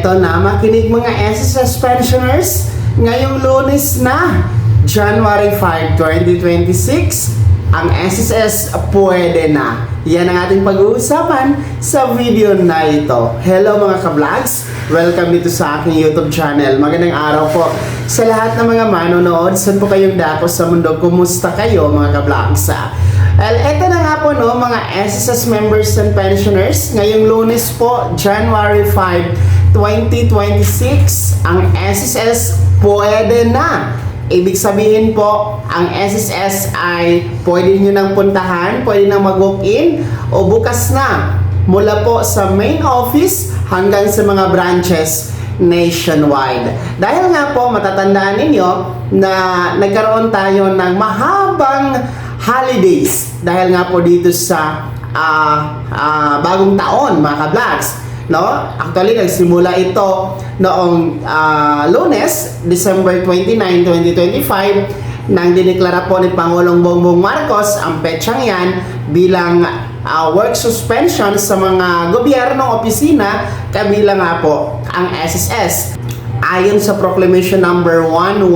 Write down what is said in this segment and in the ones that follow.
Eto na, makinig mga SSS pensioners. Ngayong Lunes na, January 5, 2026, ang SSS pwede na. Yan ang ating pag-uusapan sa video na ito. Hello mga ka-vlogs! Welcome dito sa aking YouTube channel. Magandang araw po sa lahat ng mga manonood. Saan po kayong dako sa mundo? Kumusta kayo mga ka-vlogs? Well, eto na nga po no, mga SSS members and pensioners. Ngayong Lunes po, January 5, 2026, ang SSS pwede na. Ibig sabihin po, ang SSS ay pwede nyo nang puntahan, pwede nang mag-walk-in o bukas na mula po sa main office hanggang sa mga branches nationwide. Dahil nga po, matatandaan ninyo na nagkaroon tayo ng mahabang holidays dahil nga po dito sa bagong taon mga ka-vlogs. No? Actually, nagsimula ito noong Lunes, December 29, 2025, nang dineklara po ni Pangulong Bongbong Marcos ang petsang yan bilang work suspension sa mga gobyernong opisina, kabilang nga po ang SSS, ayon sa Proclamation number 111.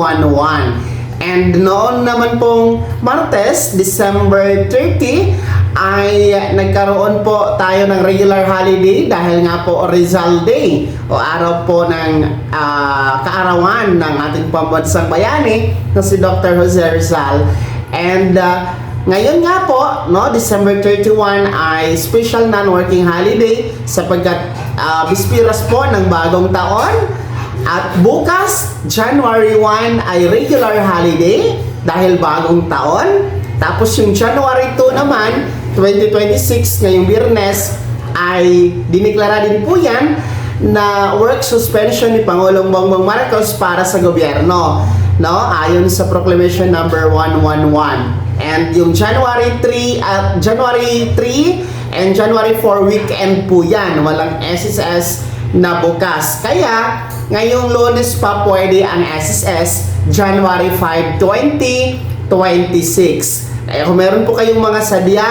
And noon naman pong Martes, December 30, ay nagkaroon po tayo ng regular holiday dahil nga po Rizal Day o araw po ng kaarawan ng ating pambansang bayani na si Dr. Jose Rizal. And ngayon nga po, no, December 31 ay special non-working holiday sapagkat bispiras po ng bagong taon. At bukas, January 1 ay regular holiday dahil bagong taon. Tapos yung January 2 naman, 2026, ngayong Biyernes, ay dineklara din po yan na work suspension ni Pangulong Bongbong Marcos para sa gobyerno, no? Ayon sa Proclamation number 111. And yung January 3 and January 4 weekend po yan. Walang SSS na bukas. Kaya, ngayong Lunes pa pwede ang SSS, January 5, 2026. Kaya kung meron po kayong mga sadya,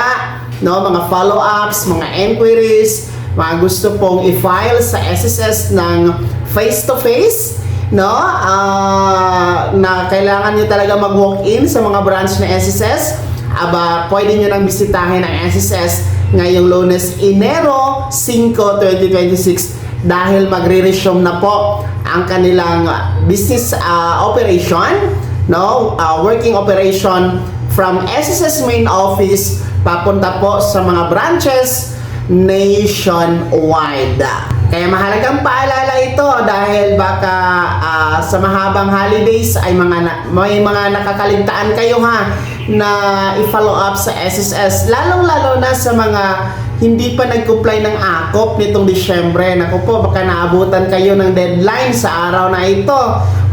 no, mga follow-ups, mga enquiries, mga gusto pong i-file sa SSS ng face-to-face, no, na kailangan nyo talaga mag-walk-in sa mga branch na SSS, pwede nyo nang bisitahin ang SSS ngayong Lunes, Enero 5, 2026, dahil magre-resume na po ang kanilang business operation, no, working operation from SSS main office papunta po sa mga branches nationwide. Kaya mahalagang paalala ito dahil baka sa mahabang holidays ay may mga nakakaligtaan kayo ha na i-follow up sa SSS, lalong-lalo na sa mga hindi pa nag-comply ng AKOP nitong Disyembre. Naku po, baka naabutan kayo ng deadline sa araw na ito.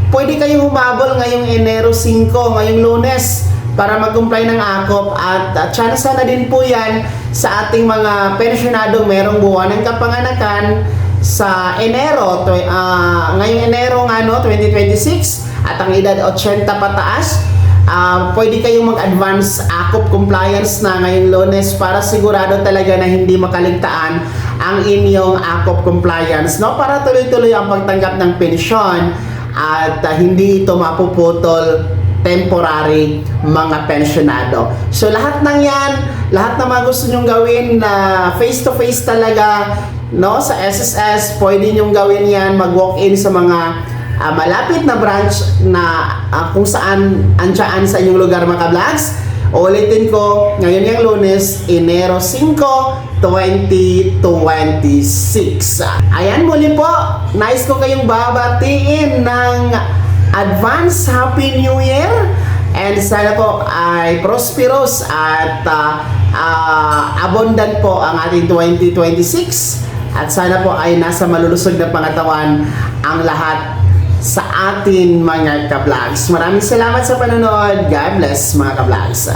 Pwede kayong humabol ngayong Enero 5, ngayong Lunes, para mag-comply ng AKOP at tsansa na din po yan sa ating mga pensyonadong merong buwan ng kapanganakan sa Enero, ngayong Enero nga no, 2026, at ang edad 80 pataas. Pwede kayong mag-advance AKOP compliance na ngayong Lunes para sigurado talaga na hindi makaligtaan ang inyong AKOP compliance, no? Para tuloy-tuloy ang pagtanggap ng pensyon at hindi ito mapuputol temporary mga pensyonado. So lahat ng yan, lahat ng mga gusto nyong gawin na face-to-face talaga, no, sa SSS, pwede nyong gawin yan, mag-walk-in sa mga malapit na branch na kung saan andyan sa inyong lugar mga ka-vlogs. Ulitin ko, ngayon yung Lunes, Enero 5, 2026. Ayan, muli po, nice ko kayong babatiin ng advance Happy New Year, and sana po ay prosperous at abundant po ang ating 2026, at sana po ay nasa malulusog na pangatawan ang lahat sa atin mga ka-vlogs. Maraming salamat sa panonood. God bless mga ka-vlogs.